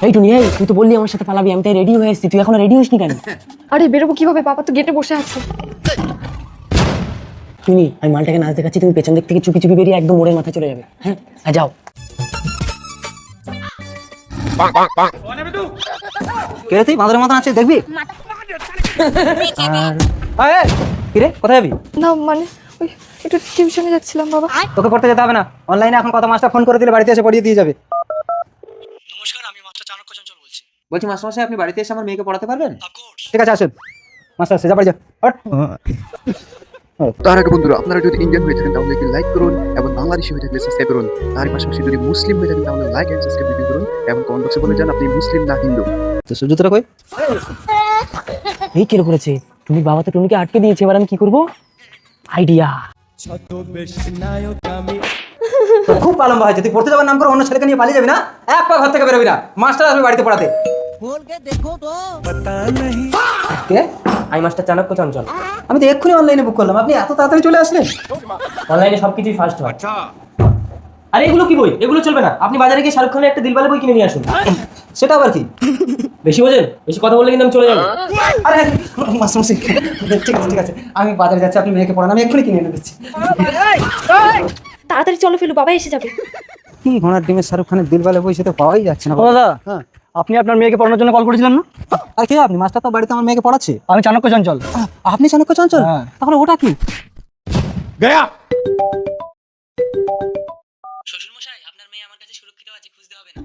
এই টুনি, এই তুই তো বললি আমার সাথে পালাবি, আমি তাই রেডি হয়ে এসেছি, তুই এখনো রেডি হসনি কেন? আরে বেরোবো কিভাবে, বাবা তো গেটে বসে আছে। টুনি, আমি মালটাকে নাচ দেখাচ্ছি, তুমি পেছন দিক থেকে চুপি চুপি বেরিয়ে একদম ওরের মাথায় চলে যাবে। হ্যাঁ যাও। কে রে তুই বাঁদরের মতন আছে দেখবি? আর কিরে কোথায় যাবি? না মানে ওই একটু টিউশনে যাচ্ছিলাম বাবা। তোকে পড়তে যেতে হবে না, অনলাইনে এখন কত মাস্টার ফোন করে দিলে বাড়িতে এসে পড়িয়ে দিয়ে যাবে। নমস্কার, আমি মাস্টার চাণক্য চঞ্চল বলছি। বলছি মাস্টারমশাই আপনি বাড়িতে এসে আমার মেয়েকে পড়াতে পারবেন? ঠিক আছে আসুন মাস্টার, যা বাড়ি যা। তার আগে বন্ধুরা, আপনারা যদি ইন্ডিয়ান হয়ে থাকেন তাহলে লাইক করুন এবং বাংলাদেশি হয়ে থাকলে সাবস্ক্রাইব করুন। তার পাশাপাশি যদি মুসলিম হয়ে থাকেন তাহলে লাইক এন্ড সাবস্ক্রাইব করুন এবং কমেন্ট বক্সে বলে যান আপনি মুসলিম না হিন্দু। তো সুজুতরা কই? এই কেন করেছে টুনি? বাবা তো টুনিকে আটকে দিয়েছে, এবার আমি কি করবো? আইডিয়া। তোর খুব পালম্বা হয়েছে, তুই পড়তে যাবার নাম করে অন্য ছেলেকে নিয়ে পালিয়ে যাবি না? এক পা ঘর থেকে বেরোবি না, মাস্টার আসবে বাড়িতে পড়াতে। কে? আমি মাস্টার চাণক্য চঞ্চল। আমি তো এক্ষুনি অনলাইনে বুক করলাম, আপনি এত তাড়াতাড়ি চলে আসলেন? অনলাইনে সবকিছুই ফার্স্ট হয়। আরে এগুলো কি বই? এগুলো চলবে না, আপনি বাজারে গিয়ে শাহরুখ খানের একটা দিলবালে বই কিনে নিয়ে আসুন। সেটা আবার কি? বেশি বোঝেন, বেশি কথা বললে কিন্তু আমি চলে যাবো। আরে মাস্টারমশাই ঠিক আছে ঠিক আছে, আমি বাজারে যাচ্ছি, আপনি মেয়েকে পড়ান, আমি এক্ষুনি কিনে এনে দিচ্ছি। তাড়াতাড়ি চলো ফেলু, বাবা এসে যাবে। কি ঘোড়ার ডিমের শাহরুখ খানের দিলবালে বই, সে তো পাওয়াই যাচ্ছে না। দাদা, হ্যাঁ, আপনি আপনার মেয়েকে পড়ানোর জন্য কল করেছিলেন না? আর কে আপনি? মাস্টার তো বাড়িতে আমার মেয়েকে পড়াচ্ছে। আমি চাণক্য চঞ্চল। আপনি চাণক্য চঞ্চল? হ্যাঁ। তাহলে ওটা কি? শ্বশুর মশাই, আপনার মেয়ে আমার কাছে সুরক্ষিত আছে, খুঁজতে হবে না।